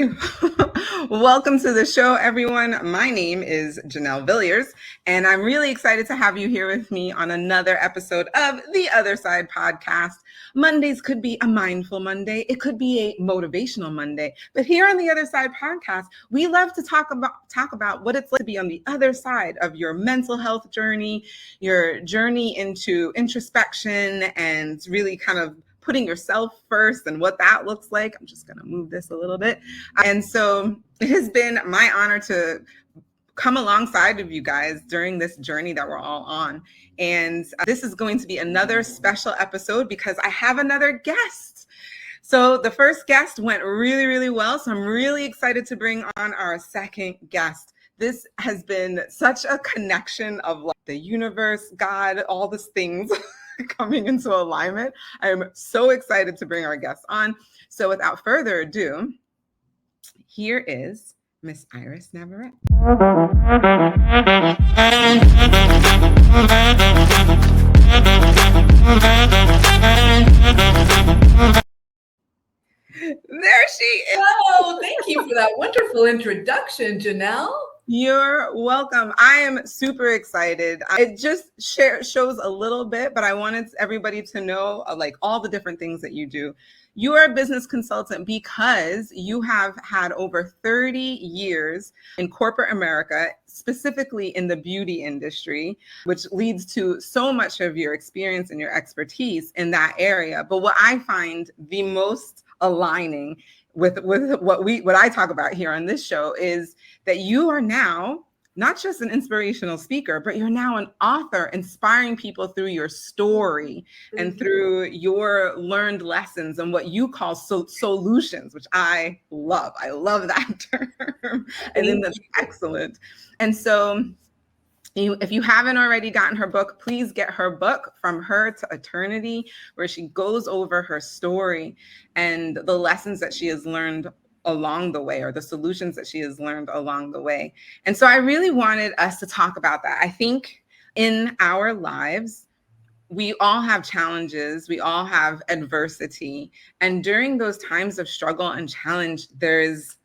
Hey, welcome to the show, everyone. My name is Janelle Villiers, and I'm really excited to have you here with me on another episode of The Other Side podcast. Mondays could be a mindful Monday. It could be a motivational Monday. But here on The Other Side podcast, we love to talk about what it's like to be on the other side of your mental health journey, your journey into introspection, and really kind of putting yourself first and what that looks like. I'm just going to move this a little bit. And so it has been my honor to come alongside of you guys during this journey that we're all on. And this is going to be another special episode because I have another guest. So the first guest went really, really well. So I'm really excited to bring on our second guest. This has been such a connection of like the universe, God, all these things coming into alignment. I am so excited to bring our guest on. So without further ado, here is Miss Iris Navarette. There she is. Oh, thank you for that wonderful introduction, Janelle. You're welcome. I am super excited. It just shows a little bit, but I wanted everybody to know like all the different things that you do. You are a business consultant because you have had over 30 years in corporate America, specifically in the beauty industry, which leads to so much of your experience and your expertise in that area. But what I find the most aligning with what I talk about here on this show is that you are now not just an inspirational speaker, but you're now an author inspiring people through your story and through your learned lessons and what you call solutions, which I love. I love that term. I think that's excellent. And so if you haven't already gotten her book, please get her book, From Her to Eternity, where she goes over her story and the lessons that she has learned along the way, or the solutions that she has learned along the way. And so I really wanted us to talk about that. I think in our lives, we all have challenges, we all have adversity. And during those times of struggle and challenge, there's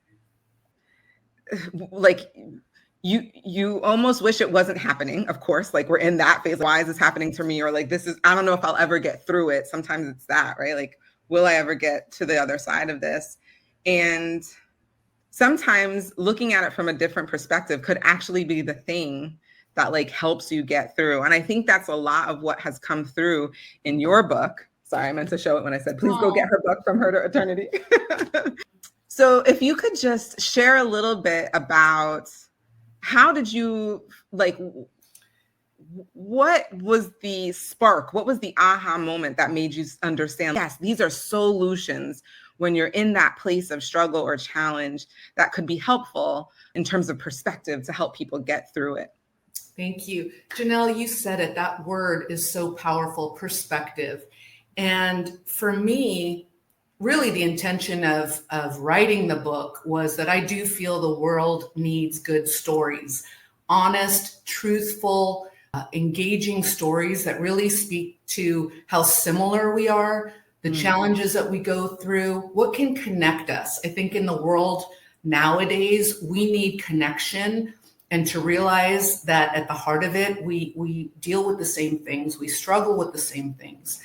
like, you almost wish it wasn't happening. Of course, like we're in that phase. Why is this happening to me? Or like, I don't know if I'll ever get through it. Sometimes it's that, right? Like, will I ever get to the other side of this? And sometimes looking at it from a different perspective could actually be the thing that like helps you get through. And I think that's a lot of what has come through in your book. Sorry, I meant to show it when I said, please go get her book, From Her to Eternity. So if you could just share a little bit about how did you, like, what was the spark? What was the aha moment that made you understand, yes, these are solutions when you're in that place of struggle or challenge that could be helpful in terms of perspective to help people get through it? Thank you. Janelle, you said it. That word is so powerful, perspective. And for me, really the intention of writing the book was that I do feel the world needs good stories, honest, truthful, engaging stories that really speak to how similar we are, the challenges that we go through, what can connect us. I think in the world nowadays, we need connection, and to realize that at the heart of it, we deal with the same things, we struggle with the same things.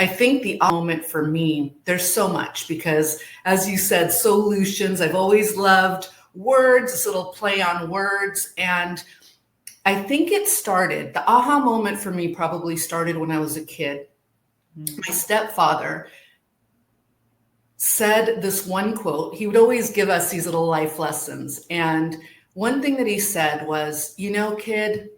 I think the moment for me, there's so much because, as you said, solutions, I've always loved words, this little play on words. And I think the aha moment for me probably started when I was a kid. My stepfather said this one quote. He would always give us these little life lessons. And one thing that he said was, you know, kid,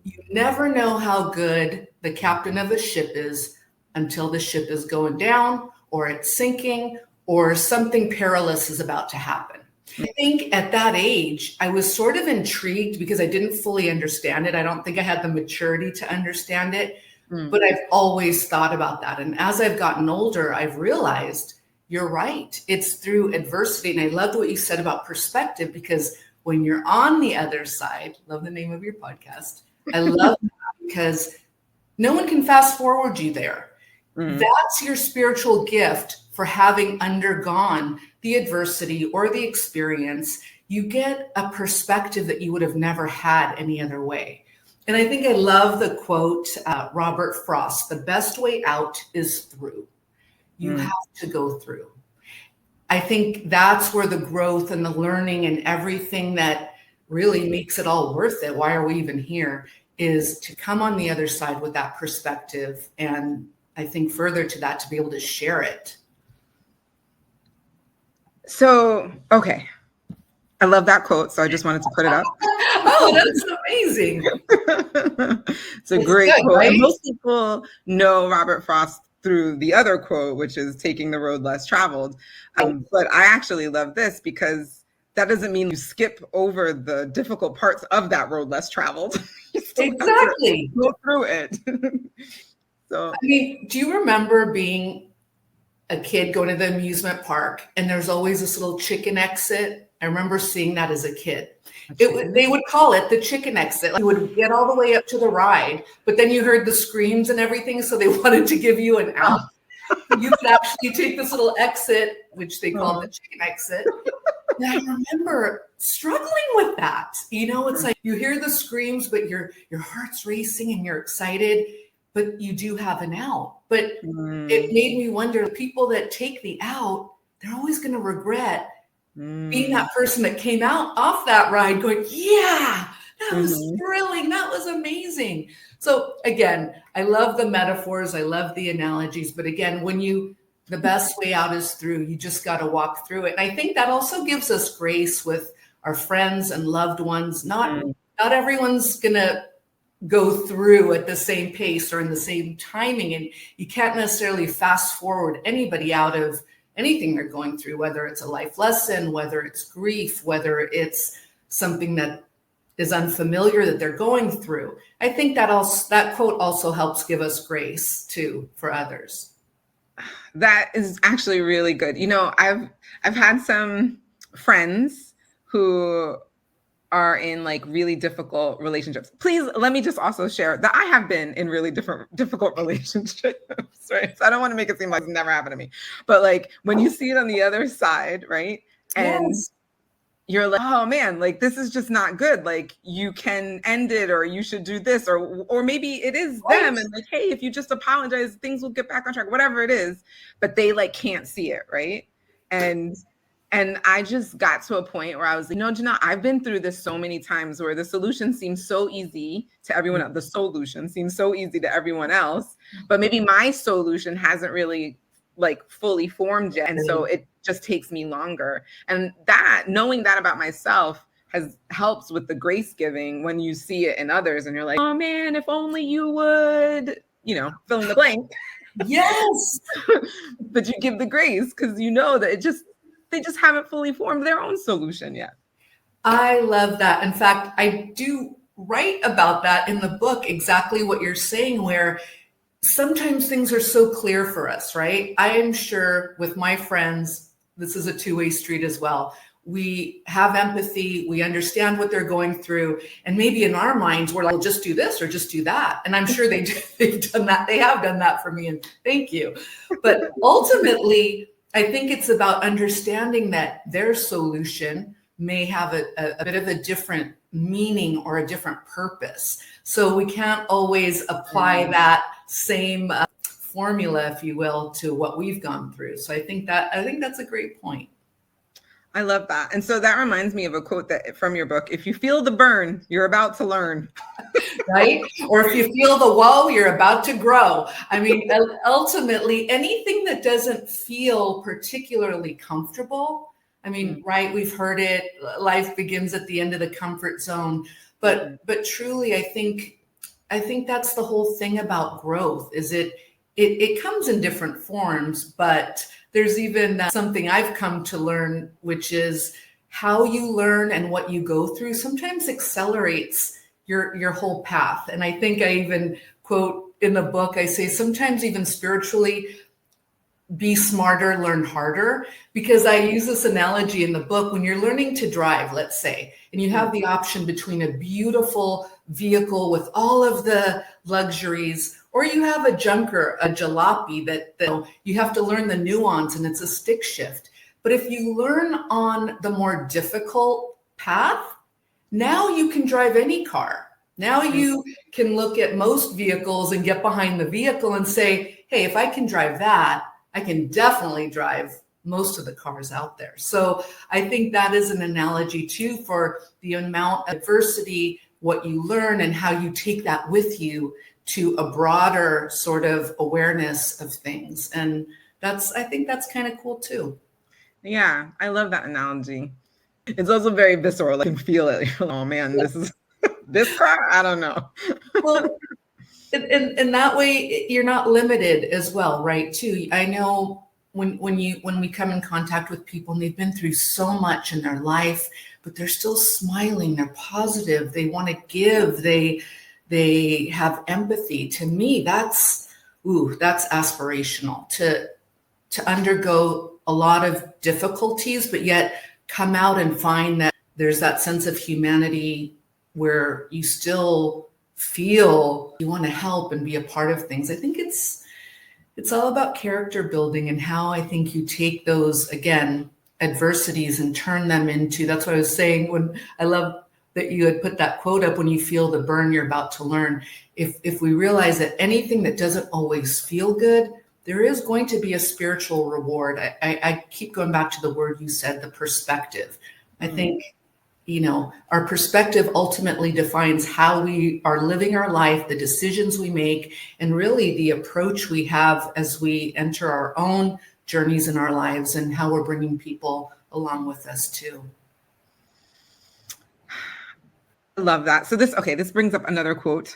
you never know how good the captain of a ship is until the ship is going down or it's sinking or something perilous is about to happen. I think at that age, I was sort of intrigued because I didn't fully understand it. I don't think I had the maturity to understand it, but I've always thought about that. And as I've gotten older, I've realized you're right. It's through adversity. And I love what you said about perspective, because when you're on the other side, love the name of your podcast. I love that because no one can fast forward you there. That's your spiritual gift for having undergone the adversity or the experience, you get a perspective that you would have never had any other way. And I think I love the quote, Robert Frost, the best way out is through. You have to go through. I think that's where the growth and the learning and everything that really makes it all worth it. Why are we even here? Is to come on the other side with that perspective. And I think further to that, to be able to share it. So, okay. I love that quote. So I just wanted to put it up. Oh, that's amazing. It's a great quote. Right? And most people know Robert Frost through the other quote, which is taking the road less traveled. But I actually love this because that doesn't mean you skip over the difficult parts of that road less traveled. Exactly. Go through it. So, I mean, do you remember being a kid going to the amusement park and there's always this little chicken exit? I remember seeing that as a kid. They would call it the chicken exit. Like you would get all the way up to the ride, but then you heard the screams and everything, so they wanted to give you an out. You could actually take this little exit, which they called the chicken exit. And I remember struggling with that. You know, it's like you hear the screams, but your heart's racing and you're excited, but you do have an out. But it made me wonder, people that take the out, they're always going to regret being that person that came out off that ride going, yeah, that was thrilling. That was amazing. So again, I love the metaphors. I love the analogies. But again, the best way out is through. You just got to walk through it. And I think that also gives us grace with our friends and loved ones. Not everyone's going to go through at the same pace or in the same timing. And you can't necessarily fast forward anybody out of anything they're going through, whether it's a life lesson, whether it's grief, whether it's something that is unfamiliar that they're going through. I think that quote also helps give us grace too for others. That is actually really good. You know, I've had some friends who are in like really difficult relationships. Please let me just also share that I have been in really difficult relationships, right? So I don't want to make it seem like it's never happened to me, but like when you see it on the other side, right? And you're like, oh man, like this is just not good. Like you can end it, or you should do this, or maybe it is them, and like, hey, if you just apologize, things will get back on track, whatever it is. But they like can't see it, right? And I just got to a point where I was like, no, Janelle, I've been through this so many times where the solution seems so easy to everyone else. The solution seems so easy to everyone else, but maybe my solution hasn't really like fully formed yet. And so it just takes me longer. And that, knowing that about myself helps with the grace giving when you see it in others and you're like, oh man, if only you would, you know, fill in the blank. Yes. But you give the grace because you know that they just haven't fully formed their own solution yet. I love that. In fact, I do write about that in the book, exactly what you're saying, where sometimes things are so clear for us, right? I am sure with my friends, this is a two-way street as well. We have empathy, we understand what they're going through, and maybe in our minds, we're like, well, just do this or just do that. And I'm sure they've done that. They have done that for me, and thank you. But ultimately, I think it's about understanding that their solution may have a bit of a different meaning or a different purpose. So we can't always apply that same formula, if you will, to what we've gone through. So I think that's a great point. I love that. And so that reminds me of a quote that from your book: if you feel the burn, you're about to learn. Right? Or if you feel the woe, you're about to grow. I mean, ultimately, anything that doesn't feel particularly comfortable, I mean, right, we've heard it, life begins at the end of the comfort zone. But truly, I think that's the whole thing about growth, is it comes in different forms, but there's even something I've come to learn, which is how you learn and what you go through sometimes accelerates your whole path. And I think I even quote in the book, I say, sometimes even spiritually, be smarter, learn harder, because I use this analogy in the book. When you're learning to drive, let's say, and you have the option between a beautiful vehicle with all of the luxuries Or you have a junker, a jalopy that you have to learn the nuance and it's a stick shift. But if you learn on the more difficult path, now you can drive any car. Now you can look at most vehicles and get behind the vehicle and say, hey, if I can drive that, I can definitely drive most of the cars out there. So I think that is an analogy too for the amount of adversity, what you learn and how you take that with you to a broader sort of awareness of things. And I think that's kind of cool too. Yeah, I love that analogy. It's also very visceral. I can feel it. Oh man, this is this car. I don't know. Well, in that way, you're not limited as well, right? Too. I know when we come in contact with people and they've been through so much in their life, but they're still smiling. They're positive. They want to give. They have empathy. To me, that's aspirational to undergo a lot of difficulties, but yet come out and find that there's that sense of humanity where you still feel you want to help and be a part of things. I think it's all about character building and how I think you take those, again, adversities and turn them into, that's what I was saying when I love that you had put that quote up, when you feel the burn you're about to learn. If we realize that anything that doesn't always feel good, there is going to be a spiritual reward. I keep going back to the word you said, the perspective. I think, our perspective ultimately defines how we are living our life, the decisions we make, and really the approach we have as we enter our own journeys in our lives and how we're bringing people along with us too. I love that. So this brings up another quote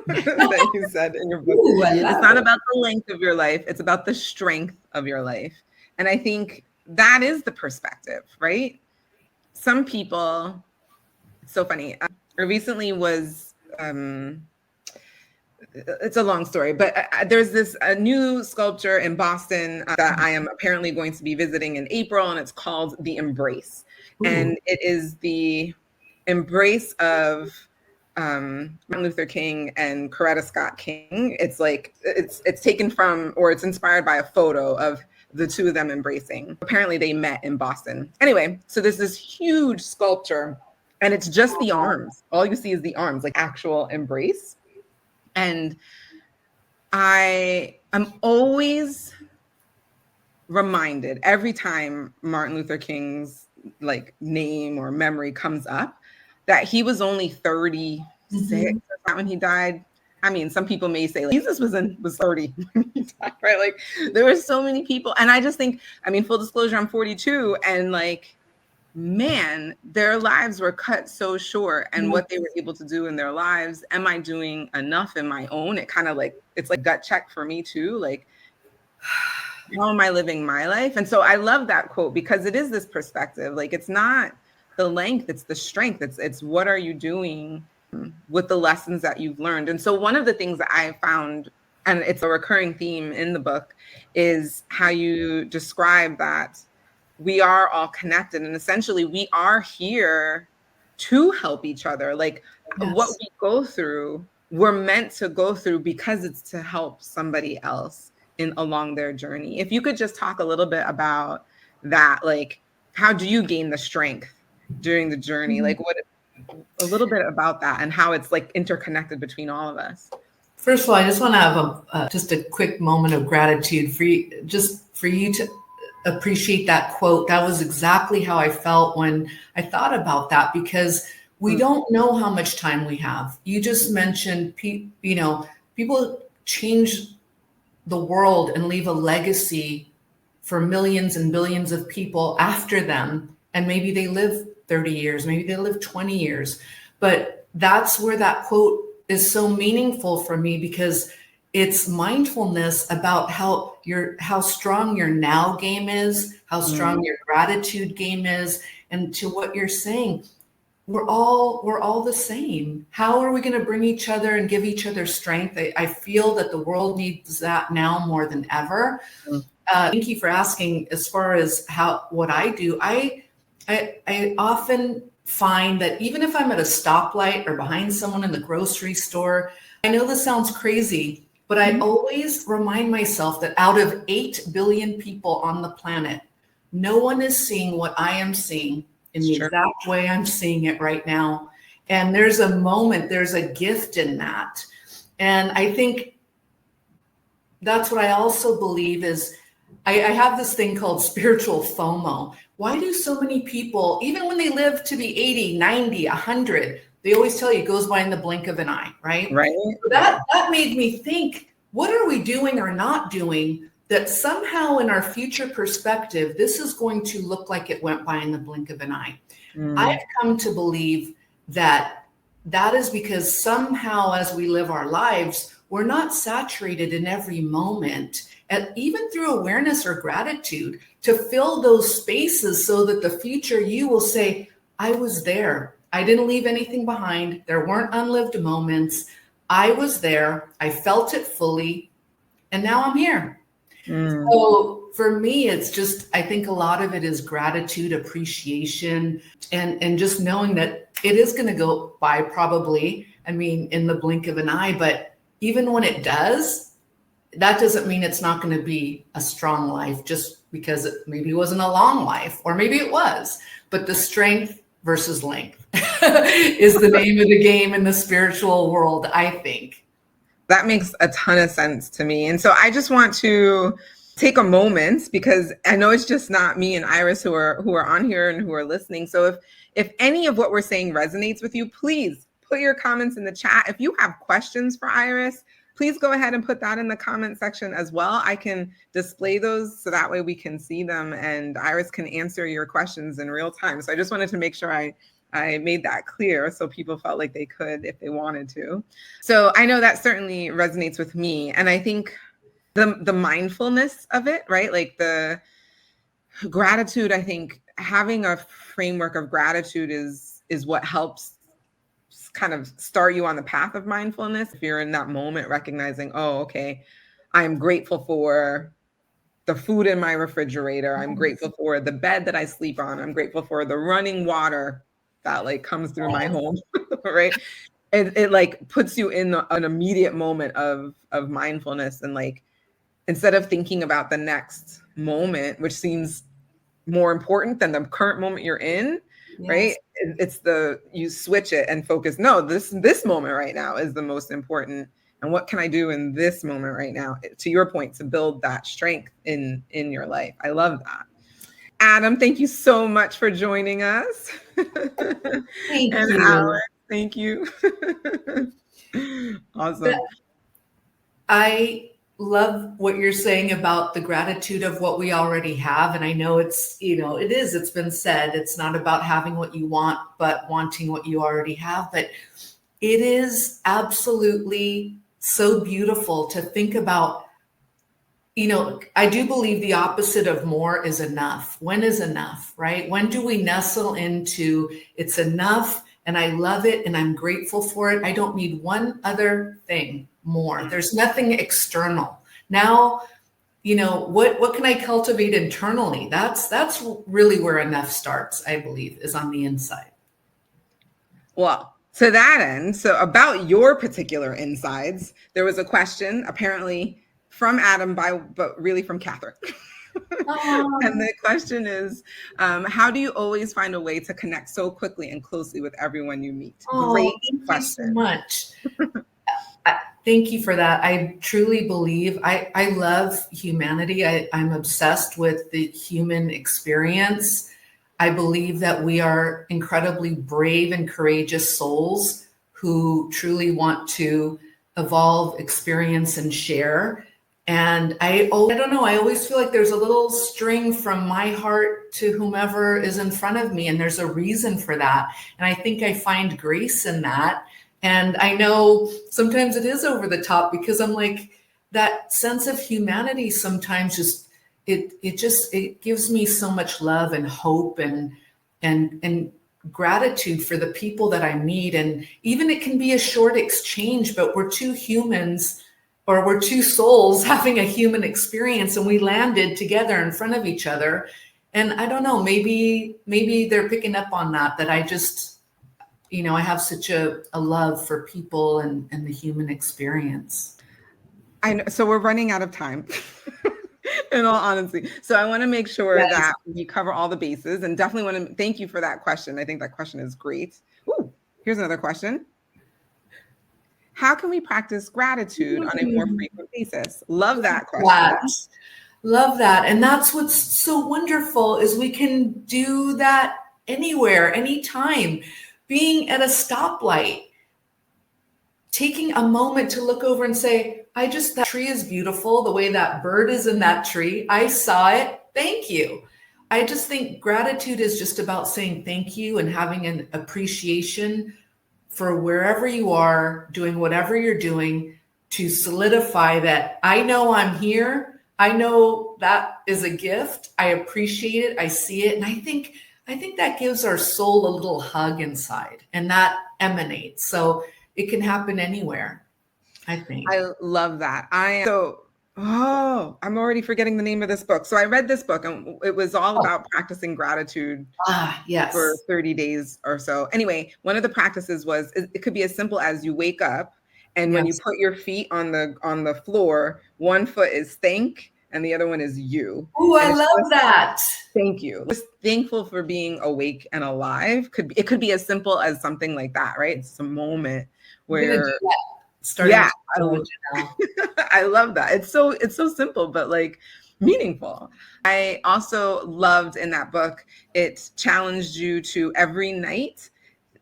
that you said in your book. Ooh, it's not about the length of your life. It's about the strength of your life. And I think that is the perspective, right? Some people, it's so funny. I recently was, it's a long story, but there's a new sculpture in Boston that I am apparently going to be visiting in April, and it's called The Embrace. Ooh. And it is the embrace of Martin Luther King and Coretta Scott King. It's like it's taken from, or it's inspired by a photo of the two of them embracing. Apparently they met in Boston. Anyway, so there's this huge sculpture and it's just the arms. All you see is the arms, like actual embrace. And I'm always reminded every time Martin Luther King's like name or memory comes up that he was only 36 when he died. I mean, some people may say like, Jesus was 30 when he died, right? Like there were so many people. And I just think, I mean, full disclosure, I'm 42 and like, man, their lives were cut so short and what they were able to do in their lives. Am I doing enough in my own? It kind of like, it's like gut check for me too. Like, how am I living my life? And so I love that quote because it is this perspective. Like, it's not the length, it's the strength. It's what are you doing with the lessons that you've learned? And so one of the things that I found, and it's a recurring theme in the book, is how you describe that we are all connected. And essentially we are here to help each other. Like what we go through, we're meant to go through because it's to help somebody else along their journey. If you could just talk a little bit about that, like how do you gain the strength during the journey? Like a little bit about that and how it's like interconnected between all of us. First of all, I just want to have just a quick moment of gratitude for you, just for you to appreciate that quote. That was exactly how I felt when I thought about that, because we don't know how much time we have. You just mentioned, people change the world and leave a legacy for millions and billions of people after them. And maybe they live 30 years, maybe they live 20 years. But that's where that quote is so meaningful for me, because it's mindfulness about how strong your now game is, how strong your gratitude game is. And to what you're saying, we're all the same. How are we going to bring each other and give each other strength? I feel that the world needs that now more than ever. Thank you for asking. As far as what I do, I often find that even if I'm at a stoplight or behind someone in the grocery store, I know this sounds crazy, But I always remind myself that out of 8 billion people on the planet, no one is seeing what I am seeing in the exact way I'm seeing it right now. And there's a moment, there's a gift in that. And I think that's what I also believe is I have this thing called spiritual FOMO. Why do so many people, even when they live to be 80, 90, 100, they always tell you it goes by in the blink of an eye, right? Right. So that made me think, what are we doing or not doing that somehow in our future perspective, this is going to look like it went by in the blink of an eye? I've come to believe that is because somehow as we live our lives, we're not saturated in every moment, and even through awareness or gratitude, to fill those spaces so that the future you will say, I was there. I didn't leave anything behind. There weren't unlived moments. I was there. I felt it fully. And now I'm here. So for me, it's just, I think a lot of it is gratitude, appreciation, and just knowing that it is going to go by probably, I mean, in the blink of an eye. But even when it does, that doesn't mean it's not going to be a strong life just because it maybe wasn't a long life, or maybe it was. But the strength versus length is the name of the game in the spiritual world, I think. That makes a ton of sense to me. And so I just want to take a moment, because I know it's just not me and Iris who are on here and who are listening. So if any of what we're saying resonates with you, please put your comments in the chat. If you have questions for Iris, please go ahead and put that in the comment section as well. I can display those so that way we can see them and Iris can answer your questions in real time. So I just wanted to make sure I made that clear so people felt like they could if they wanted to. So I know that certainly resonates with me. And I think the mindfulness of it, right? Like the gratitude, I think having a framework of gratitude is what helps kind of start you on the path of mindfulness. If you're in that moment recognizing, oh, okay, I'm grateful for the food in my refrigerator. I'm grateful for the bed that I sleep on. I'm grateful for the running water that like comes through my home, right? It like puts you in an immediate moment of mindfulness, and like instead of thinking about the next moment, which seems more important than the current moment you're in, right? It's you switch it and focus. No, this moment right now is the most important. And what can I do in this moment right now? To your point, to build that strength in your life. I love that. Adam, thank you so much for joining us. Thank and you. Alex, thank you. Awesome. I love what you're saying about the gratitude of what we already have. And I know it's been said, it's not about having what you want, but wanting what you already have. But it is absolutely so beautiful to think about. I do believe the opposite of more is enough. When is enough, right? When do we nestle into it's enough and I love it and I'm grateful for it? I don't need one other thing more. There's nothing external. Now, what can I cultivate internally? That's really where enough starts, I believe, is on the inside. Well, to that end, so about your particular insides, there was a question apparently from Adam, but really from Catherine. And the question is, how do you always find a way to connect so quickly and closely with everyone you meet? Great question. Thank you so much. Thank you for that. I truly believe I love humanity. I'm obsessed with the human experience. I believe that we are incredibly brave and courageous souls who truly want to evolve, experience, and share. And I don't know, I always feel like there's a little string from my heart to whomever is in front of me. And there's a reason for that. And I think I find grace in that. And I know sometimes it is over the top because I'm like, that sense of humanity sometimes just, it gives me so much love and hope and gratitude for the people that I meet. And even it can be a short exchange, but we're two humans, or we're two souls having a human experience, and we landed together in front of each other. And I don't know, maybe they're picking up on that I just, I have such a love for people and the human experience. I know, so we're running out of time. In all honesty. So I want to make sure that we cover all the bases, and definitely want to thank you for that question. I think that question is great. Ooh, here's another question. How can we practice gratitude on a more frequent basis? Love that question. Love that. And that's what's so wonderful is we can do that anywhere, anytime. Being at a stoplight, taking a moment to look over and say, that tree is beautiful. The way that bird is in that tree, I saw it. Thank you. I just think gratitude is just about saying thank you and having an appreciation for wherever you are, doing whatever you're doing, to solidify that I know I'm here. I know that is a gift. I appreciate it. I see it. And I think that gives our soul a little hug inside, and that emanates. So it can happen anywhere, I think. I love that. I'm already forgetting the name of this book. So I read this book, and it was all about practicing gratitude for 30 days or so. Anyway, one of the practices was, it could be as simple as you wake up, and when you put your feet on the floor, one foot is thank and the other one is you. Oh, I love that. Thank you. Just thankful for being awake and alive. It could be as simple as something like that, right? It's a moment where I love that. It's so simple, but like meaningful. I also loved in that book, it challenged you to every night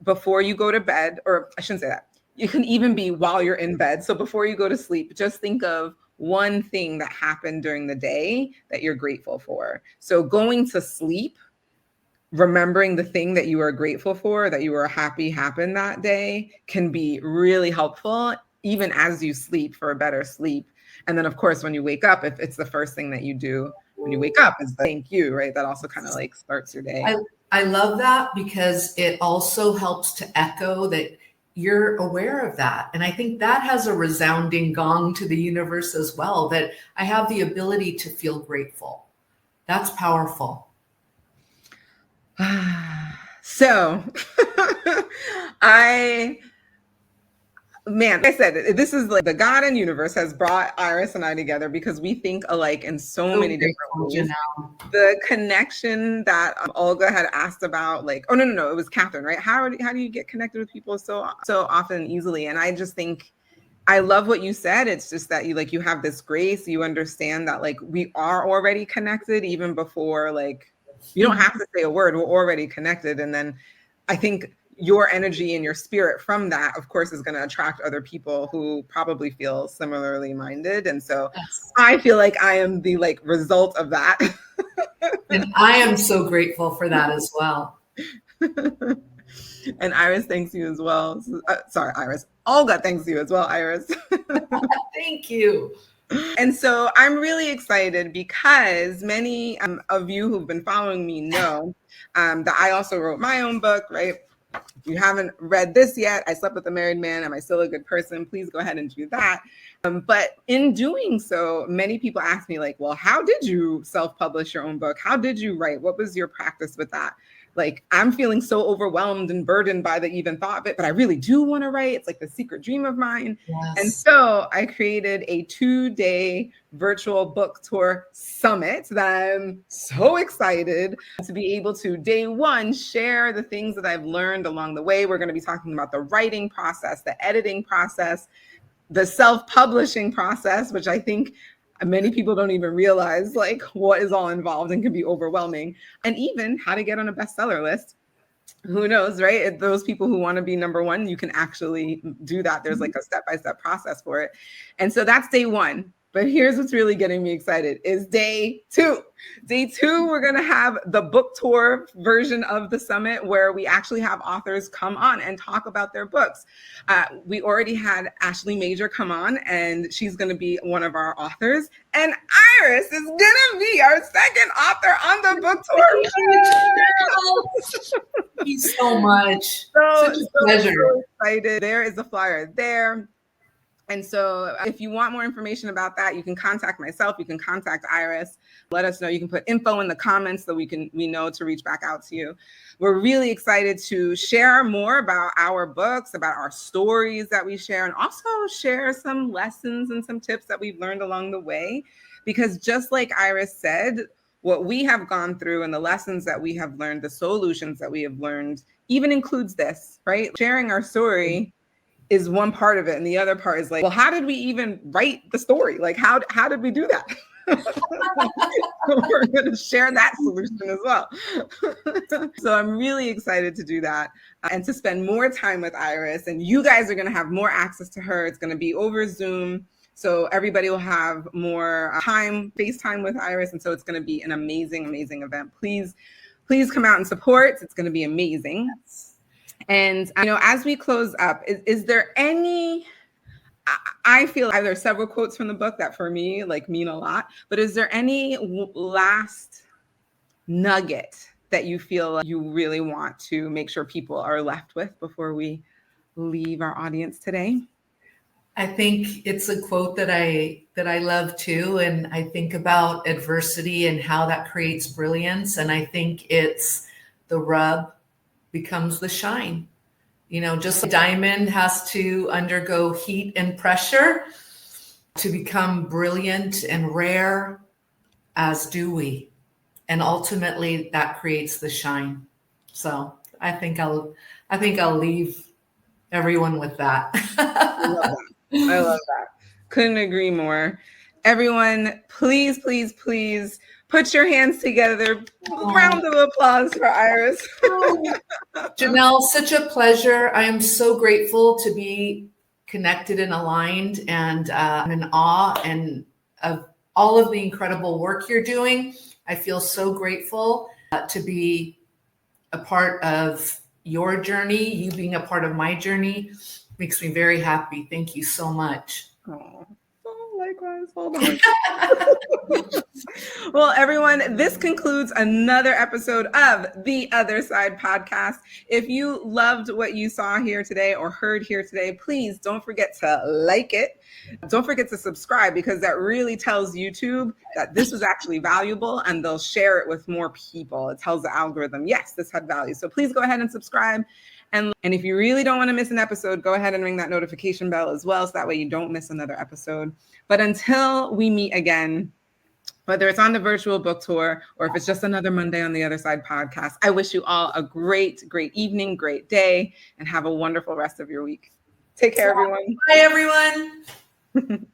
before you go to bed, or I shouldn't say that. You can even be while you're in bed. So before you go to sleep, just think of one thing that happened during the day that you're grateful for. So going to sleep, remembering the thing that you are grateful for, that you were happy happened that day, can be really helpful, even as you sleep, for a better sleep. And then of course, when you wake up, if it's the first thing that you do when you wake up is the thank you, right? That also kind of like starts your day. I love that, because it also helps to echo that you're aware of that. And I think that has a resounding gong to the universe as well, that I have the ability to feel grateful. That's powerful. So like I said, this is like the God and universe has brought Iris and I together because we think alike in so many different ways. The connection that Olga had asked about, like, oh, no, it was Catherine, right? How do you get connected with people so often easily? And I just think, I love what you said. It's just that you have this grace, you understand that like we are already connected even before, like, you don't have to say a word, we're already connected. And then I think your energy and your spirit from that, of course, is going to attract other people who probably feel similarly minded. And so I feel like I am the like result of that. And I am so grateful for that as well. And Iris thanks you as well. Sorry, Iris. Olga thanks you as well, Iris. Thank you. And so I'm really excited because many of you who've been following me know that I also wrote my own book, right? If you haven't read this yet, I Slept with a Married Man, Am I Still a Good Person? Please go ahead and do that. But in doing so, many people ask me like, well, how did you self-publish your own book? How did you write? What was your practice with that? Like, I'm feeling so overwhelmed and burdened by the even thought of it, but I really do want to write. It's like the secret dream of mine. Yes. And so I created a 2-day virtual book tour summit that I'm so excited to be able to, day one, share the things that I've learned along the way. We're going to be talking about the writing process, the editing process, the self-publishing process, which I think many people don't even realize like what is all involved and can be overwhelming, and even how to get on a bestseller list. Who knows, right? Those people who want to be number one, you can actually do that. There's like a step-by-step process for it. And so that's day one. But here's what's really getting me excited is day two. Day two, we're going to have the book tour version of the summit where we actually have authors come on and talk about their books. We already had Ashley Major come on, and she's going to be one of our authors. And Iris is going to be our second author on the book tour. Thank you so much. Such a pleasure. So excited. There is a flyer there. And so if you want more information about that, you can contact myself, you can contact Iris, let us know. You can put info in the comments so we know to reach back out to you. We're really excited to share more about our books, about our stories that we share, and also share some lessons and some tips that we've learned along the way. Because just like Iris said, what we have gone through and the lessons that we have learned, the solutions that we have learned, even includes this, right? Sharing our story is one part of it. And the other part is like, well, how did we even write the story? Like, how did we do that? We're going to share that solution as well. So I'm really excited to do that and to spend more time with Iris. And you guys are going to have more access to her. It's going to be over Zoom. So everybody will have more time, FaceTime with Iris. And so it's going to be an amazing, amazing event. Please come out and support. It's going to be amazing. And as we close up, is there any, I feel like there's several quotes from the book that for me mean a lot, but is there any last nugget that you feel like you really want to make sure people are left with before we leave our audience today? I think it's a quote that I love too. And I think about adversity and how that creates brilliance. And I think it's the rub becomes the shine. Just like diamond has to undergo heat and pressure to become brilliant and rare, as do we. And ultimately that creates the shine. So I think I'll leave everyone with that. I love that. Couldn't agree more. Everyone, please, please, please put your hands together. Round of applause for Iris. Janelle, such a pleasure. I am so grateful to be connected and aligned, and I'm in awe and of all of the incredible work you're doing. I feel so grateful to be a part of your journey. You being a part of my journey makes me very happy. Thank you so much. Oh, likewise. Hold on. Well, everyone, this concludes another episode of The Other Side Podcast. If you loved what you saw here today or heard here today, please don't forget to like it. Don't forget to subscribe, because that really tells YouTube that this was actually valuable and they'll share it with more people. It tells the algorithm, yes, this had value. So please go ahead and subscribe. And if you really don't want to miss an episode, go ahead and ring that notification bell as well, so that way you don't miss another episode. But until we meet again, whether it's on the virtual book tour or if it's just another Monday on the Other Side podcast, I wish you all a great, great evening, great day, and have a wonderful rest of your week. Take care, everyone. Bye, everyone.